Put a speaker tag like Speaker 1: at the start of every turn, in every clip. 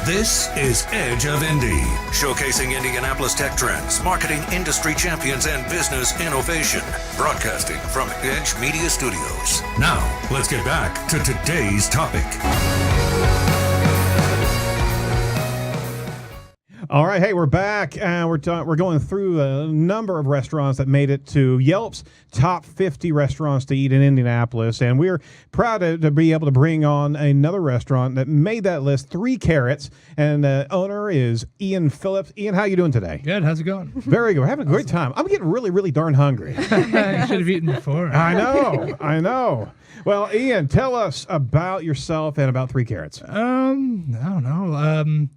Speaker 1: This is Edge of Indy, showcasing Indianapolis tech trends, marketing industry champions, and business innovation. Broadcasting from Edge Media Studios. Now, let's get back to today's topic.
Speaker 2: All right, hey, we're back. We're going through a number of restaurants that made it to Yelp's top 50 restaurants to eat in Indianapolis, and we're proud to be able to bring on another restaurant that made that list, 3 Carrots, and the owner is Ian Phillips. Ian, how you doing today?
Speaker 3: Good. How's it going?
Speaker 2: Very good. We're having a great time. I'm getting really, really darn hungry.
Speaker 3: You should have eaten before.
Speaker 2: I know. Well, Ian, tell us about yourself and about 3 Carrots.
Speaker 3: I don't know.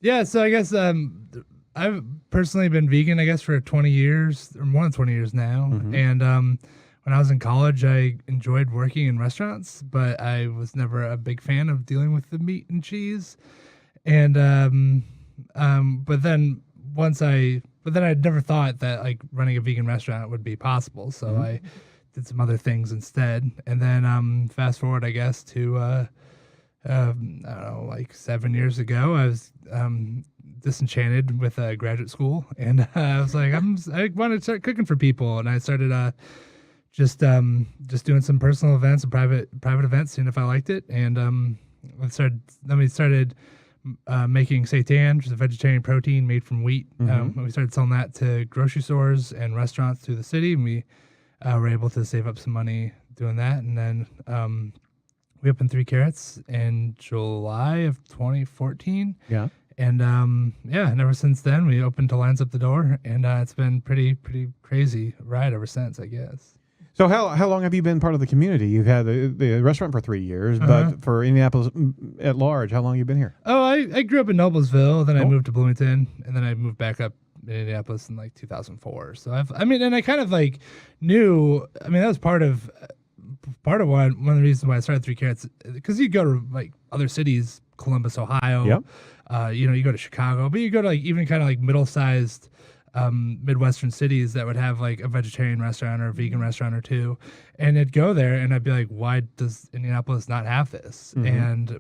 Speaker 3: Yeah, so I guess I've personally been vegan, I guess, for 20 years, or more than 20 years now.
Speaker 2: Mm-hmm.
Speaker 3: And when I was in college, I enjoyed working in restaurants, but I was never a big fan of dealing with the meat and cheese. And but then I never thought that like running a vegan restaurant would be possible. So I did some other things instead. And then fast forward, I guess, to I don't know, like 7 years ago, I was disenchanted with graduate school, and I was like, I want to start cooking for people, and I started just doing some personal events and private events, seeing if I liked it, and we started making seitan, which is a vegetarian protein made from wheat. We started selling that to grocery stores and restaurants through the city, and we were able to save up some money doing that, and then we opened 3 Carrots in July of 2014.
Speaker 2: Yeah.
Speaker 3: And and ever since then we opened to lines up the door, and it's been pretty crazy ride ever since, I guess.
Speaker 2: So how long have you been part of the community? You've had the restaurant for 3 years, but for Indianapolis at large, how long have you been here?
Speaker 3: Oh, I grew up in Noblesville, then I moved to Bloomington, and then I moved back up in Indianapolis in like 2004. So I kind of like knew, that was part of one of the reasons why I started 3 Carrots, because you go to like other cities, Columbus, Ohio,
Speaker 2: Yep.
Speaker 3: You go to Chicago, but you go to like even kind of like middle-sized Midwestern cities that would have like a vegetarian restaurant or a vegan restaurant or two, and I'd go there and I'd be like, why does Indianapolis not have this? And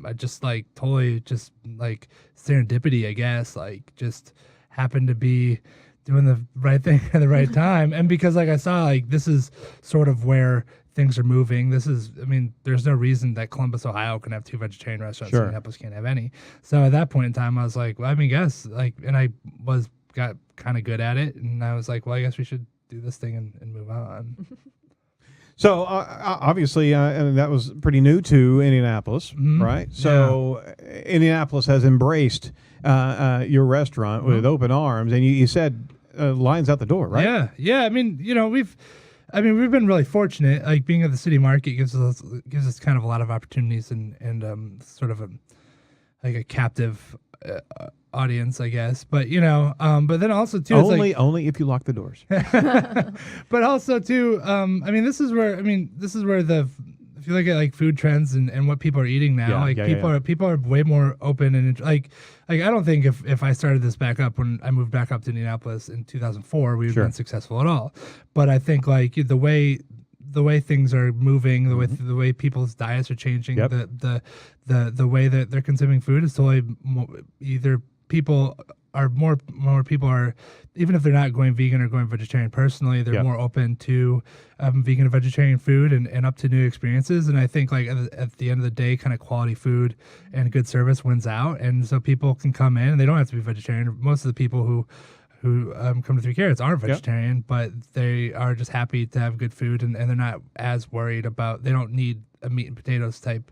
Speaker 3: I just like totally just like serendipity, I guess, like just happened to be doing the right thing at the right time. And because like I saw like this is sort of where things are moving. There's no reason that Columbus, Ohio can have 2 vegetarian restaurants.
Speaker 2: Sure.
Speaker 3: And Indianapolis can't have any. So at that point in time, I was like, well, and I got kind of good at it. And I was like, well, I guess we should do this thing and move on.
Speaker 2: So obviously, that was pretty new to Indianapolis, right? So Indianapolis has embraced your restaurant with open arms, and you said lines out the door, right?
Speaker 3: Yeah. We've been really fortunate. Like being at the city market gives us kind of a lot of opportunities and sort of a captive audience, I guess. But but then also too,
Speaker 2: only if you lock the doors.
Speaker 3: But also too, this is where if you look at like food trends and what people are eating now, people are way more open and like I don't think if I started this back up when I moved back up to Indianapolis in 2004, we would have been successful at all. But I think like the way things are moving, the way people's diets are changing, the way that they're consuming food is totally either people are more people are, even if they're not going vegan or going vegetarian personally, they're more open to vegan and vegetarian food and up to new experiences. And I think like at the end of the day, kind of quality food and good service wins out. And so people can come in and they don't have to be vegetarian. Most of the people who come to 3 Carrots aren't vegetarian, but they are just happy to have good food and they're not as worried about, they don't need a meat and potatoes type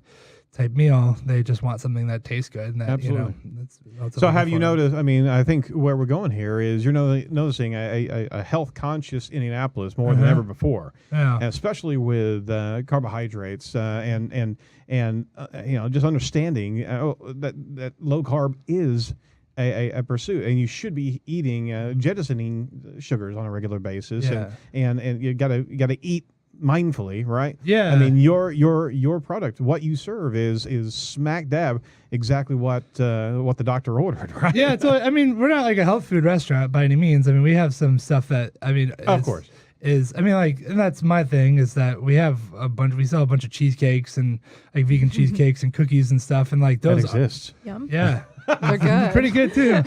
Speaker 3: meal. They just want something that tastes good. And that,
Speaker 2: absolutely.
Speaker 3: That's
Speaker 2: so have you noticed, I think where we're going here is you're noticing a health conscious Indianapolis more than ever before.
Speaker 3: Yeah.
Speaker 2: And especially with carbohydrates and just understanding that low carb is a pursuit, and you should be eating jettisoning sugars on a regular basis, and you gotta eat mindfully, right?
Speaker 3: Yeah.
Speaker 2: Your product, what you serve is smack dab exactly what the doctor ordered, right?
Speaker 3: Yeah. So we're not like a health food restaurant by any means. We have some stuff that
Speaker 2: of course.
Speaker 3: is, I mean, like, and that's my thing, is that we sell a bunch of cheesecakes and like vegan cheesecakes and cookies and stuff, and like those
Speaker 2: that exists.
Speaker 4: Yum.
Speaker 3: yeah,
Speaker 4: They're good.
Speaker 3: pretty good too.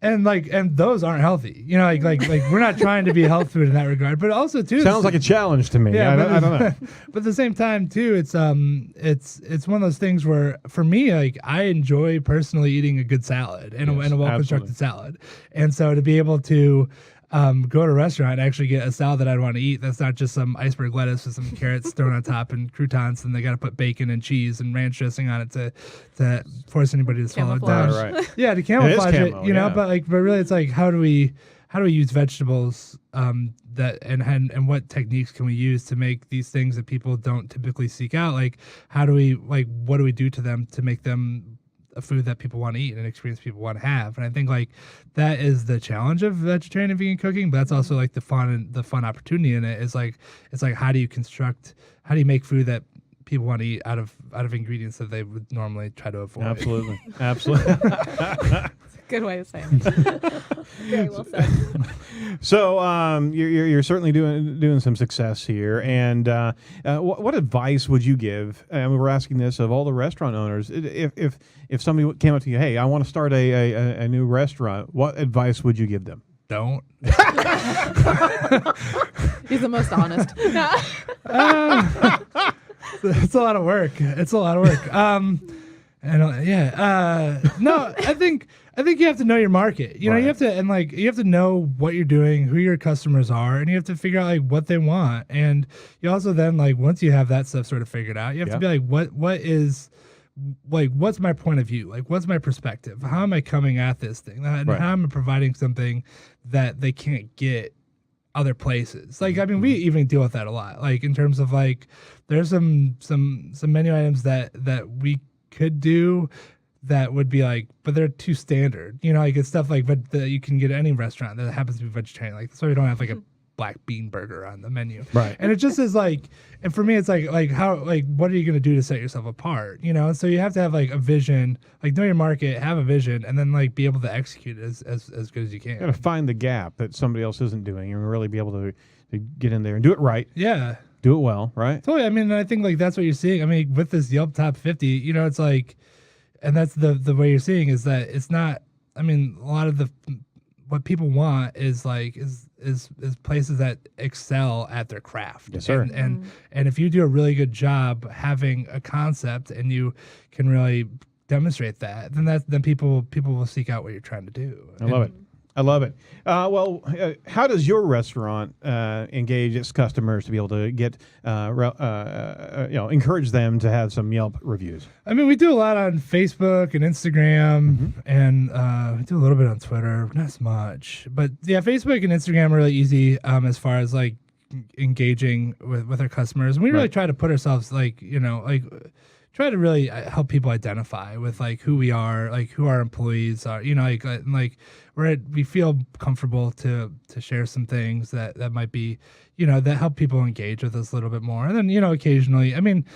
Speaker 3: And those aren't healthy, you know, like we're not trying to be health food in that regard, but also too,
Speaker 2: Sounds like a challenge to me.
Speaker 3: yeah,
Speaker 2: I don't know.
Speaker 3: but at the same time too, it's one of those things where for me, like, I enjoy personally eating a good salad and
Speaker 2: Yes,
Speaker 3: a well-constructed salad, and so to be able to go to a restaurant and actually get a salad that I'd want to eat, that's not just some iceberg lettuce with some carrots thrown on top and croutons, and they got to put bacon and cheese and ranch dressing on it to force anybody to swallow it down.
Speaker 2: Right.
Speaker 3: Yeah, to camouflage it,
Speaker 2: camo,
Speaker 3: you know,
Speaker 2: yeah.
Speaker 3: but really it's like, how do we use vegetables that and what techniques can we use to make these things that people don't typically seek out? Like, what do we do to them to make them a food that people want to eat and an experience people want to have? And I think like that is the challenge of vegetarian and vegan cooking, but that's also like the fun opportunity in it. Is like, it's like, how do you make food that people want to eat out of ingredients that they would normally try to avoid?
Speaker 2: Absolutely.
Speaker 4: Good way of saying it. Very well said.
Speaker 2: So you're certainly doing some success here. And what advice would you give? And we were asking this of all the restaurant owners. If somebody came up to you, hey, I want to start a new restaurant, what advice would you give them?
Speaker 3: Don't.
Speaker 4: He's the most honest.
Speaker 3: It's a lot of work. No, I think you have to know your market. You know, you have to know what you're doing, who your customers are, and you have to figure out like what they want. And you also then, like, once you have that stuff sort of figured out, you have to be like, what's my point of view? Like, what's my perspective? How am I coming at this thing? And how am I providing something that they can't get other places? Like, I mean, we even deal with that a lot. Like, in terms of like, there's some menu items that we could do that would be like, but they're too standard. You know, like, it's stuff like, but you can get at any restaurant that happens to be vegetarian. Like, so we don't have like a black bean burger on the menu.
Speaker 2: Right.
Speaker 3: And it just is like, and for me, it's like how, like, what are you going to do to set yourself apart? You know? So you have to have like a vision, like know your market, have a vision, and then like be able to execute it as good as you can.
Speaker 2: You got to find the gap that somebody else isn't doing and really be able to get in there and do it right.
Speaker 3: Yeah.
Speaker 2: Do it well, right?
Speaker 3: Totally. I mean, I think like that's what you're seeing. I mean, with this Yelp top 50, you know, it's like, and that's the way you're seeing is that it's not, I mean, a lot of what people want is like, is places that excel at their craft.
Speaker 2: Yes, sir.
Speaker 3: And if you do a really good job having a concept and you can really demonstrate that, then people will seek out what you're trying to do.
Speaker 2: I love it. How does your restaurant engage its customers to be able to get, encourage them to have some Yelp reviews?
Speaker 3: I mean, we do a lot on Facebook and Instagram, and we do a little bit on Twitter, not as much. But yeah, Facebook and Instagram are really easy as far as like engaging with our customers. And we really try to put ourselves like, you know, like try to really help people identify with like who we are, like who our employees are, you know, like we feel comfortable to share some things that might be, you know, that help people engage with us a little bit more. And then, you know, occasionally, I mean,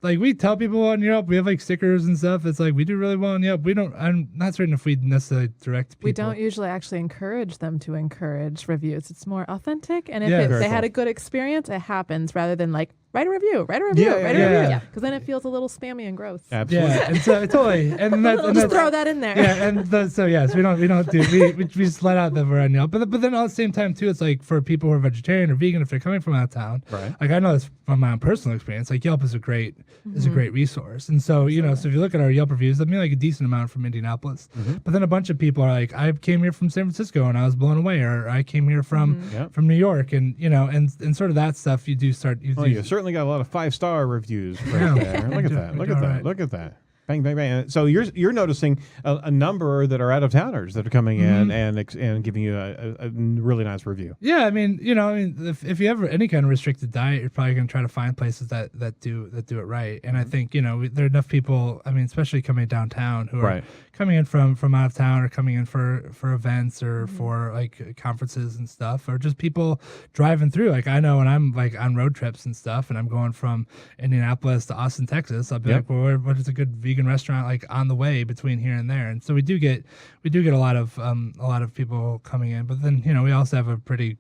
Speaker 3: like we tell people on Yelp, we have like stickers and stuff. It's like we do really well on Yelp. I'm not certain if we necessarily direct people.
Speaker 4: We don't usually actually encourage them to encourage reviews. It's more authentic. And if
Speaker 3: Yeah.
Speaker 4: they had a good experience, it happens rather than like, write a review.
Speaker 2: Yeah.
Speaker 4: Because then it feels a little spammy and gross.
Speaker 2: Absolutely.
Speaker 3: Yeah, and so totally, and
Speaker 4: Just throw that in there.
Speaker 3: Yeah, and so yes, we don't do we just let out that we're on Yelp, but then at the same time too, it's like for people who are vegetarian or vegan, if they're coming from out of town,
Speaker 2: Right.
Speaker 3: like I know this from my own personal experience, like Yelp is a great resource, and so you know, so if you look at our Yelp reviews, I mean like a decent amount from Indianapolis, but then a bunch of people are like, I came here from San Francisco and I was blown away, or I came here from New York, and you know, and sort of that stuff you do start. You
Speaker 2: certainly got a lot of 5-star reviews right
Speaker 3: Yeah.
Speaker 2: there. Look at that. Look at that. Look at that. Bang, bang, bang. So you're noticing a number that are out of towners that are coming in and giving you a really nice review.
Speaker 3: Yeah, I mean, you know, if you have any kind of restricted diet, you're probably going to try to find places that do it right. And I think, you know, there are enough people, I mean, especially coming downtown who are coming in from out of town or coming in for events or for like conferences and stuff, or just people driving through. Like I know when I'm like on road trips and stuff and I'm going from Indianapolis to Austin, Texas, I'll be like, well, what is a good vegan restaurant like on the way between here and there? And so we do get a lot of people coming in, but then, you know, we also have a pretty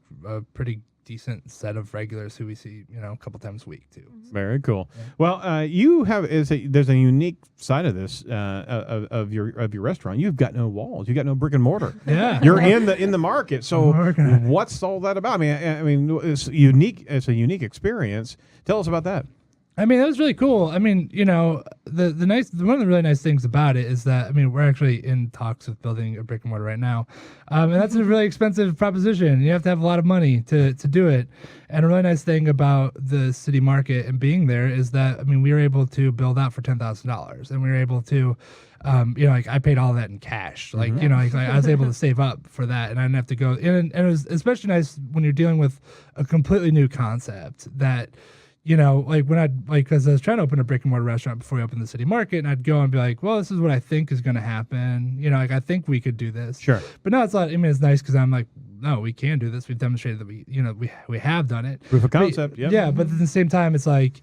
Speaker 3: decent set of regulars who we see, a couple times a week too.
Speaker 2: Very cool. Yeah. Well, you have there's a unique side of this of your restaurant. You've got no walls. You've got no brick and mortar.
Speaker 3: Yeah,
Speaker 2: you're in the market. So what's all that about? I mean, it's unique. It's a unique experience. Tell us about that.
Speaker 3: I mean, that was really cool. I mean, one of the really nice things about it is that, we're actually in talks with building a brick and mortar right now. And that's a really expensive proposition. You have to have a lot of money to do it. And a really nice thing about the city market and being there is that, we were able to build out for $10,000, and we were able to, I paid all that in cash. I was able to save up for that, and I didn't have to go. And it was especially nice when you're dealing with a completely new concept that, because I was trying to open a brick and mortar restaurant before we opened the city market, and I'd go and be like, well, this is what I think is going to happen. I think we could do this.
Speaker 2: Sure.
Speaker 3: But no, it's not. It's nice because I'm like, no, we can do this. We've demonstrated that we have done it.
Speaker 2: Proof of concept.
Speaker 3: Yeah. But at the same time, it's like,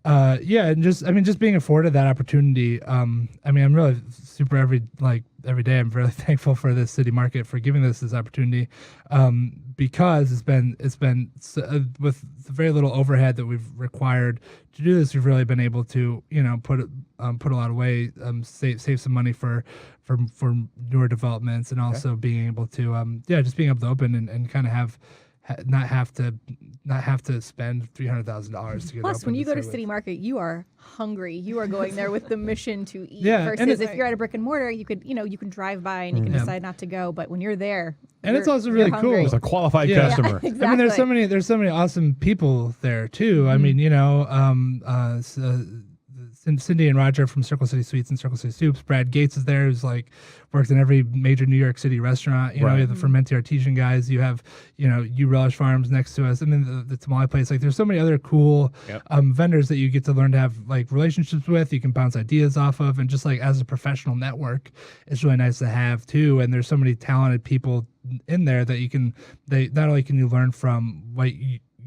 Speaker 3: and just being afforded that opportunity. I'm really super every day. I'm really thankful for this city market for giving us this opportunity, because it's been with very little overhead that we've required to do this. We've really been able to put a lot away, save some money for newer developments, and also being able to just being able to open and kind of not have to spend $300,000 to get.
Speaker 5: Plus, when you go to City Market, you are hungry. You are going there with the mission to eat.
Speaker 3: Yeah,
Speaker 5: versus if you're at a brick and mortar, you can drive by and you can decide not to go. But when you're there,
Speaker 3: it's also really cool.
Speaker 2: It's a qualified customer.
Speaker 5: Yeah, exactly.
Speaker 3: There's so many awesome people there too. Cindy and Roger from Circle City Sweets and Circle City Soups. Brad Gates is there, who's worked in every major New York City restaurant. You have the Fermenti Artesian guys. You have, You Relish Farms next to us. The tamale place. There's so many other cool vendors that you get to learn to have relationships with. You can bounce ideas off of, and just as a professional network, it's really nice to have too. And there's so many talented people in there that not only can you learn from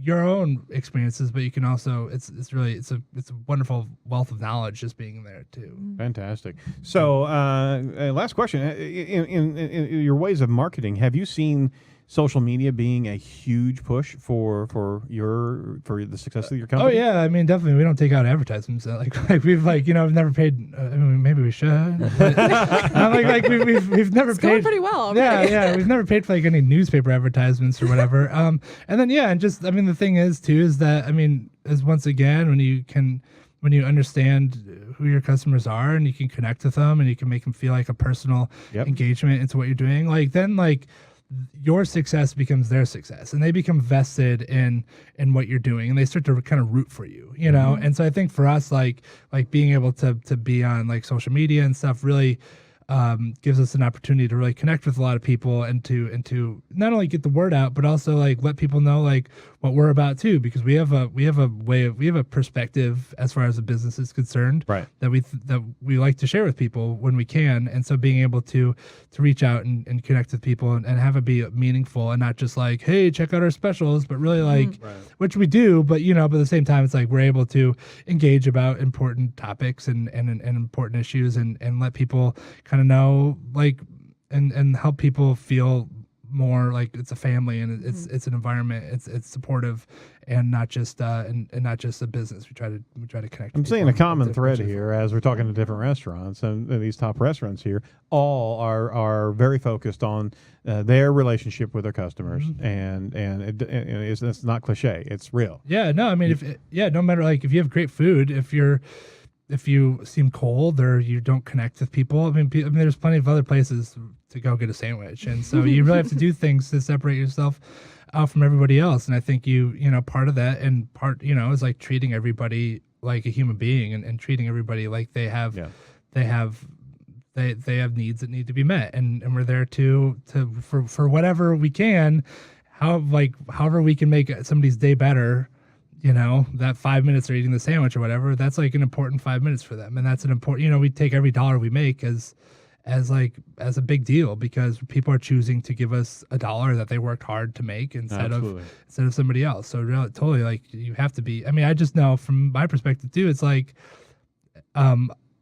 Speaker 3: your own experiences, but you can also it's a wonderful wealth of knowledge just being there too.
Speaker 2: Fantastic. So last question, in your ways of marketing, have you seen social media being a huge push for the success of your company?
Speaker 3: Oh yeah, definitely. We don't take out advertisements. We've we've never paid. Maybe we should. But, we've never
Speaker 4: it's
Speaker 3: paid.
Speaker 4: going pretty well.
Speaker 3: Yeah. We've never paid for any newspaper advertisements or whatever. And then the thing is that is once again when you understand who your customers are and you can connect with them and you can make them feel like a personal engagement into what you're doing, then your success becomes their success, and they become vested in what you're doing, and they start to kind of root for you, And so I think for us, being able to be on social media and stuff really gives us an opportunity to really connect with a lot of people and to not only get the word out, but also let people know what we're about too, because we have a perspective as far as the business is concerned,
Speaker 2: right,
Speaker 3: that we like to share with people when we can. And so being able to reach out and connect with people and have it be meaningful and not just hey, check out our specials, but really right, which we do, but but at the same time it's we're able to engage about important topics and important issues and let people kind of know and help people feel more it's a family and it's an environment, it's supportive and not just and not just a business. We try to connect.
Speaker 2: I'm seeing a common thread here as we're talking to different restaurants, and these top restaurants here all are very focused on their relationship with their customers, and it's not cliche, it's real.
Speaker 3: Yeah, no, no matter if you have great food, if you seem cold or you don't connect with people, there's plenty of other places to go get a sandwich. And so you really have to do things to separate yourself out from everybody else. And I think part of that and part, is treating everybody like a human being and treating everybody like they have needs that need to be met. And we're there for whatever we can, however we can make somebody's day better. That 5 minutes they're eating the sandwich or whatever, that's an important 5 minutes for them. And that's an important, we take every dollar we make as a big deal because people are choosing to give us a dollar that they worked hard to make instead of somebody else. So really, totally you have to be, I just know from my perspective too, it's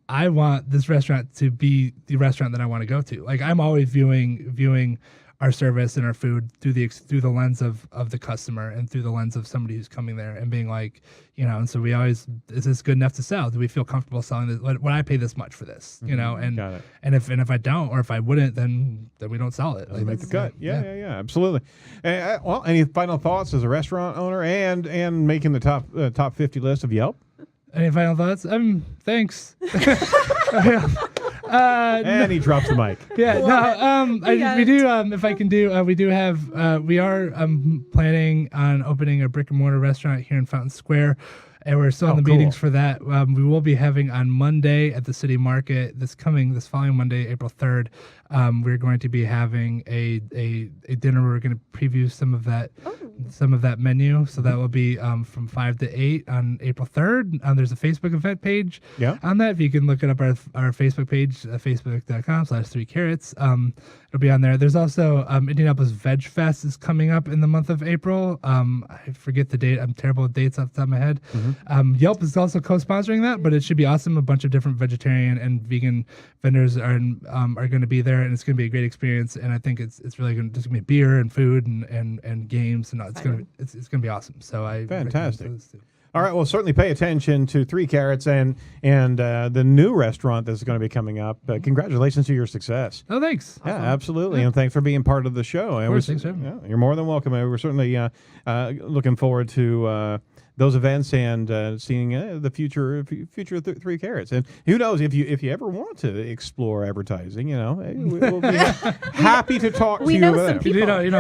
Speaker 3: I want this restaurant to be the restaurant that I want to go to. I'm always viewing our service and our food through the lens of the customer and through the lens of somebody who's coming there and being like, and so we always, is this good enough to sell? Do we feel comfortable selling this? Would I pay this much for this? And if I don't, or if I wouldn't, then we don't sell it.
Speaker 2: Make the cut. Yeah, absolutely. Well, any final thoughts as a restaurant owner and making the top 50 list of Yelp?
Speaker 3: Any final thoughts? Thanks.
Speaker 2: And he drops the mic.
Speaker 3: Yeah, we do. If I can do, we are planning on opening a brick and mortar restaurant here in Fountain Square. And we're still in the meetings for that. We will be having on Monday at the City Market this following Monday, April 3rd. We're going to be having a dinner where we're going to preview some of that menu. So that will be from 5 to 8 on April 3rd. There's a Facebook event page on that. If you can look it up our Facebook page, facebook.com/3carrots. It'll be on there. There's also Indianapolis Veg Fest is coming up in the month of April. I forget the date. I'm terrible with dates off the top of my head. Yelp is also co-sponsoring that, but it should be awesome. A bunch of different vegetarian and vegan vendors are going to be there, and it's going to be a great experience. And I think it's really going to be beer and food and games, and it's going to be awesome. So
Speaker 2: fantastic. All right, well, certainly pay attention to 3 Carrots and the new restaurant that's going to be coming up. Congratulations to your success.
Speaker 3: Oh, thanks.
Speaker 2: Yeah, absolutely, and thanks for being part of the show.
Speaker 3: Of course, thanks for having me.
Speaker 2: You're more than welcome. We're certainly looking forward to those events and seeing the future of 3 Carrots. And who knows, if you ever want to explore advertising, we'll be happy to talk to you about it.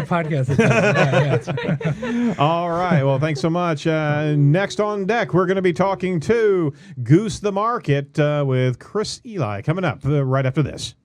Speaker 3: Podcasts.
Speaker 2: All right. Well, thanks so much. Next on deck, we're going to be talking to Goose the Market with Chris Eli coming up right after this.